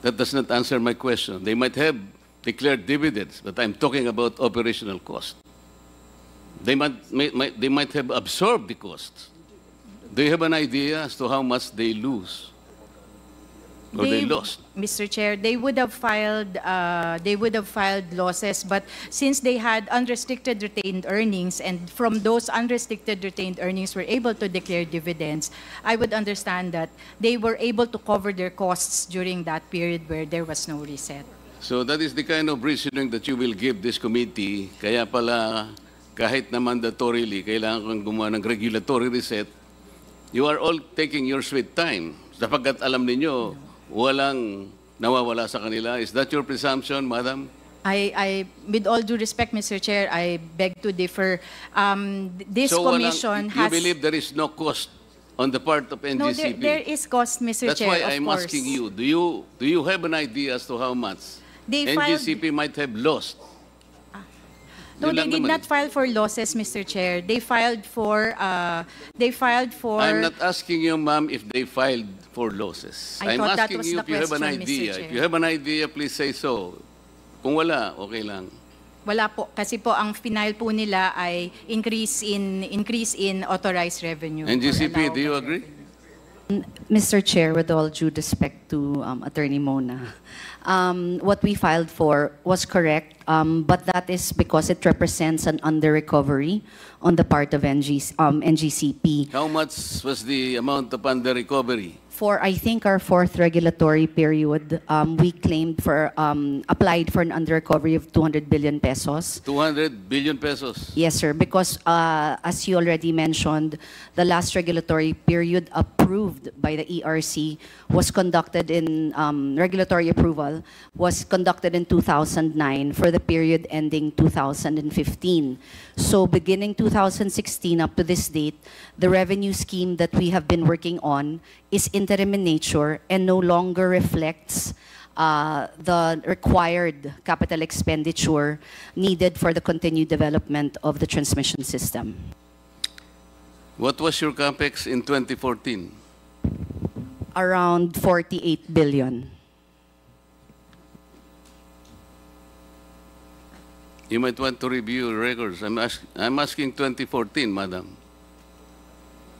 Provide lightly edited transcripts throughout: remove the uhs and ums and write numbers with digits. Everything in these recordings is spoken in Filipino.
That does not answer my question. They might have declared dividends, but I'm talking about operational cost. They might have absorbed the costs. Do you have an idea as to how much they lose or they lost? Mr. Chair, they would have filed losses, but since they had unrestricted retained earnings, and from those unrestricted retained earnings were able to declare dividends, I would understand that they were able to cover their costs during that period where there was no reset. So that is the kind of reasoning that you will give this committee. Kaya pala, kahit na mandatorily, kailangan kong gumawa ng regulatory reset. You are all taking your sweet time. Sapagkat alam ninyo, walang nawawala sa kanila. Is that your presumption, Madam? With all due respect, Mr. Chair, I beg to differ. This so commission has... You believe there is no cost on the part of NGCP? No, there is cost, Mr. That's Chair, why I'm asking you, do you have an idea as to how much NGCP might have lost? No, they did not file for losses, Mr. Chair. They filed for... I'm not asking you, ma'am, if they filed for losses. I'm asking you if you have an idea. If you have an idea, please say so. Kung wala, okay lang. Wala po. Kasi po, ang final po nila ay increase in authorized revenue. NGCP, do you agree? Mr. Chair, with all due respect to Attorney Mona, what we filed for was correct, but that is because it represents an under-recovery on the part of NGCP. How much was the amount of under-recovery? For, I think, our fourth regulatory period, we claimed for, applied for an under-recovery of 200 billion pesos. 200 billion pesos? Yes, sir, because as you already mentioned, the last regulatory period approved by the ERC was conducted in, regulatory approval was conducted in 2009 for the period ending 2015. So beginning 2016 up to this date, the revenue scheme that we have been working on is interim in nature and no longer reflects the required capital expenditure needed for the continued development of the transmission system. What was your capex in 2014? Around 48 billion. You might want to review records. I'm asking 2014, Madam.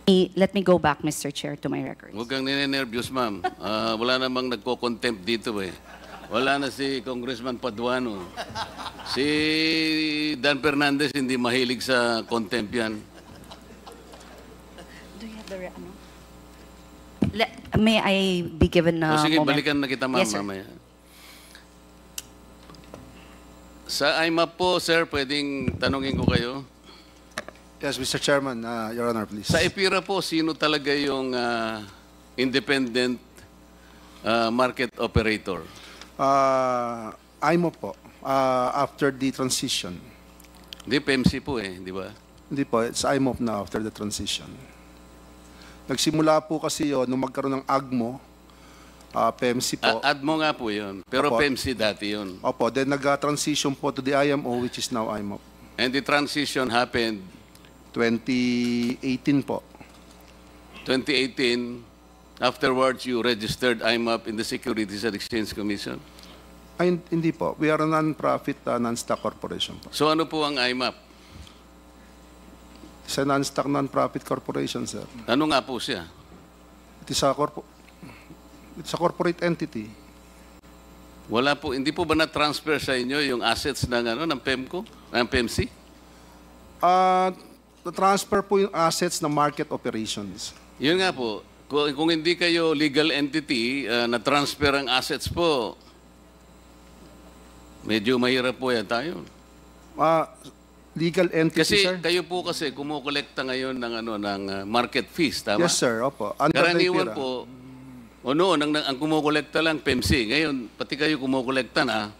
Let me go back, Mr. Chair, to my records. Huwag kang ninenervyos, ma'am. Wala namang nagko-contempt dito eh. Wala na si Congressman Paduano. Si Dan Fernandez hindi mahilig sa contempt yan. Do you have the may I be given a sige, moment? balikan na kita, ma'am, yes, mamaya. Sa IMAP po, sir, pwedeng tanungin ko kayo. Yes, Mr. Chairman, Your Honor, please. Sa EPIRA po, sino talaga yung independent market operator? IMO po, after the transition. Hindi, PEMC po eh, di ba? Hindi po, it's IMO na after the transition. Nagsimula po kasi yun, nung magkaroon ng AGMO, PEMC po. ADMO nga po yun, pero Opo. PEMC dati yun. Opo, then nag-transition po to the IMO, which is now IMO. And the transition happened 2018 po. 2018, afterwards you registered IMAP in the Securities and Exchange Commission? Ay, hindi po. We are a non-profit, non-stock corporation po. So ano po ang IMAP? It's a non-stock, non-profit corporation, sir. Ano nga po siya? It's a corporate entity. Wala po, hindi po ba na-transfer sa inyo yung assets ng PEMCO, ng PEMC? Na-transfer po yung assets ng market operations. Yun nga po, kung hindi kayo legal entity, na-transfer ang assets po, medyo mahirap po yan tayo. Legal entity, Kasi sir? kayo po kasi kumukolekta ngayon ng market fees, tama? Yes, sir. Opo. Under Karaniwan the po, o noon, ang kumukolekta lang PEMC. Ngayon, pati kayo kumukolekta na,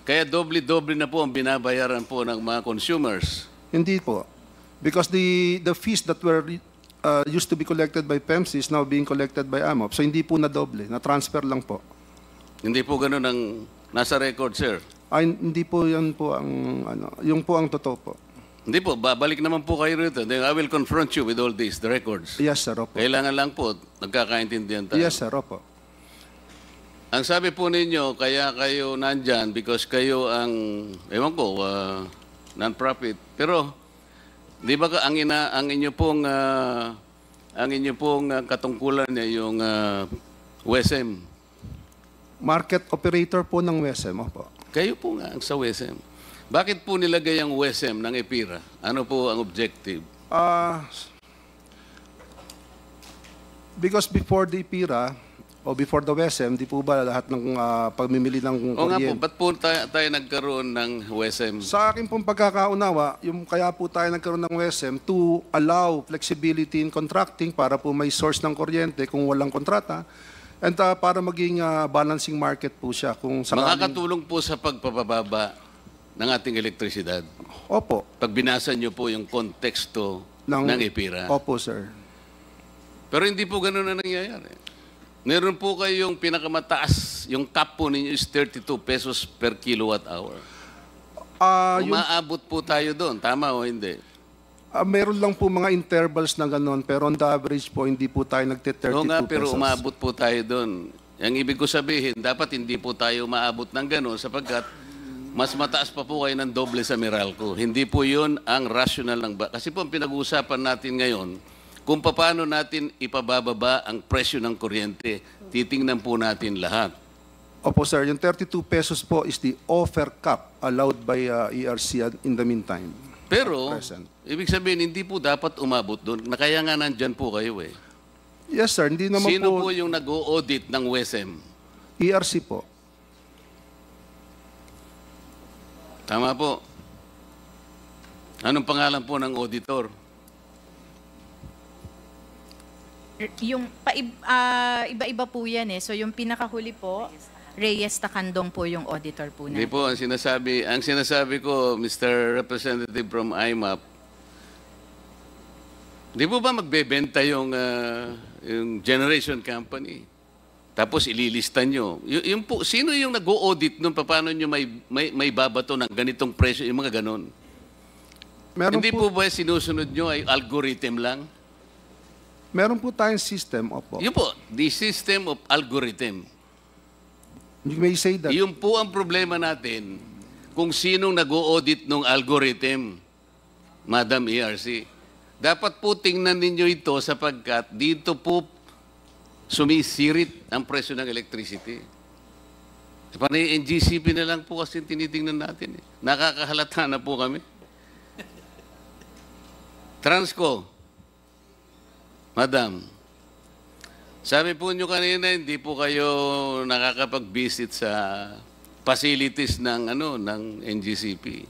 kaya doble-doble na po ang binabayaran po ng mga consumers. Hindi po. Because the fees that were used to be collected by PEMC is now being collected by AMOP. So hindi po na doble, na-transfer lang po. Hindi po ganun ang nasa record, sir. Ay, hindi po yan po ang, yung po ang totoo po. Hindi po, babalik naman po kayo rito. Then I will confront you with all these, the records. Yes, sir. Opo. Kailangan lang po, nagkakaintindihan tayo. Yes, sir. Opo. Ang sabi po ninyo, kaya kayo nandyan because kayo ang, ewan ko, non-profit. Pero, di ba ang inyo pong, katungkulan niya yung WSM? Market operator po ng WSM, opo. Kayo po nga ang sa WSM. Bakit po nilagay ang WSM ng EPIRA? Ano po ang objective? Because before the IPIRA, o before the WSM, di po ba lahat ng pagmimili ng O nga po, kuryente? ba't po tayo nagkaroon ng WSM? Sa akin pong pagkakaunawa, yung kaya po tayo nagkaroon ng WSM to allow flexibility in contracting para po may source ng kuryente kung walang kontrata and para maging balancing market po siya kung sakaling... Makakatulong po sa pagpapababa ng ating elektrisidad. Opo. Pag binasa nyo po yung konteksto ng EPIRA. Opo, sir. Pero hindi po ganun na nangyayari. Meron po kayong pinakamataas, yung cap po ninyo is 32 pesos per kilowatt hour. Umaabot po tayo doon, tama o hindi? Meron lang po mga intervals na gano'n, pero on the average po, hindi po tayo nagte-32 Oo nga, pesos. pero umaabot po tayo doon. Ang ibig ko sabihin, dapat hindi po tayo maabot ng gano'n sapagkat mas mataas pa po kayo ng doble sa Meralco. Hindi po yun ang rational ng... Kasi po ang pinag-uusapan natin ngayon, kung paano natin ipabababa ang presyo ng kuryente, titingnan po natin lahat. Opo, sir. Yung 32 pesos po is the offer cap allowed by ERC in the meantime. Pero, Present. ibig sabihin, hindi po dapat umabot doon. Kaya nga nandyan po kayo eh. Yes, sir. Hindi naman Sino po... po yung nag-o-audit ng WSM? ERC po. Tama po. Anong pangalan po ng auditor? Yung iba-iba po yan eh. So yung pinakahuli po, Reyes Tacandong po yung auditor po Hindi na. po, ang sinasabi ko, Mr. Representative from IMAP, di po ba magbebenta yung generation company? Tapos ililista nyo. Yung po, sino yung nag-o-audit nun? Paano nyo may babato ng ganitong presyo? Yung mga ganon. Meron Hindi po, po ba sinusunod nyo ay algorithm lang? meron po tayong system, opo. Yun po, the system of algorithm. You may say that. Yun po ang problema natin kung sinong nag-o-audit ng algorithm, Madam ERC. Dapat po tingnan ninyo ito sapagkat dito po sumisirit ang presyo ng electricity. Parang NGCP na lang po kasi tinitingnan natin. Nakakahalata na po kami. Transco. Madam, sabi po nyo kanina, hindi po kayo nakakapag-visit sa facilities ng, ng NGCP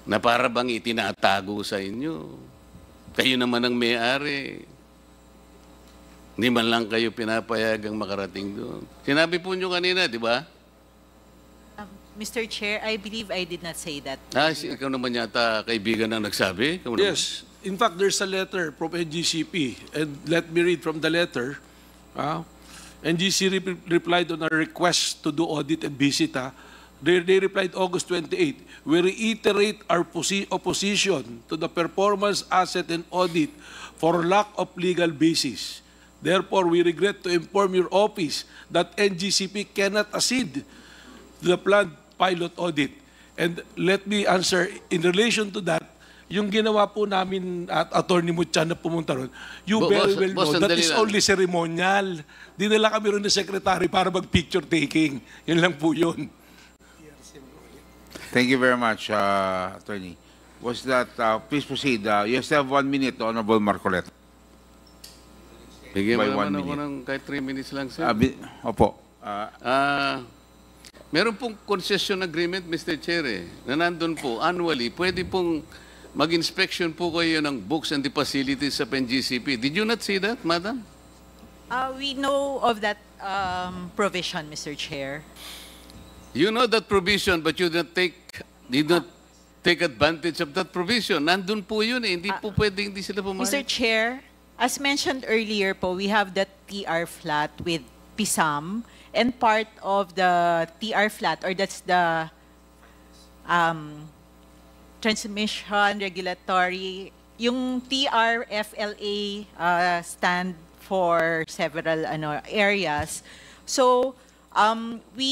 na para bang itinatago sa inyo. Kayo naman ang may-ari. Hindi man lang kayo pinapayagang makarating doon. Sinabi po nyo kanina, di ba? Mr. Chair, I believe I did not say that. Ikaw naman yata kaibigan ang nagsabi? Ikaw naman. Yes. In fact, there's a letter from NGCP, and let me read from the letter. NGC replied on our request to do audit and visit. They replied August 28. We reiterate our opposition to the performance asset and audit for lack of legal basis. Therefore, we regret to inform your office that NGCP cannot accede to the planned pilot audit. And let me answer, in relation to that, yung ginawa po namin at Attorney Mutchan na pumunta ron, you very well know that is only ceremonial. Dinala kami ron ng secretary para mag-picture taking. Yun lang po yun. Thank you very much, Attorney. Was that, please proceed. You still have 1 minute, Honorable Marcoleta. Bigyan mo By 1 naman ako minute. ng kahit 3 minutes lang, sir. Opo. Meron pong concession agreement, Mr. Chair, na nandun po, annually, pwede pong mag-inspection po kayo ng books and the facilities sa NGCP. Did you not see that, Madam? We know of that provision, Mr. Chair. You know that provision, but you did not take advantage of that provision. Nandun po yun eh. Hindi po pwede, hindi sila pumayag. Mr. Chair, as mentioned earlier po, we have the TR flat with PISAM, and part of the TR flat, or that's the transmission regulatory, yung TRFLA stand for several areas. So, We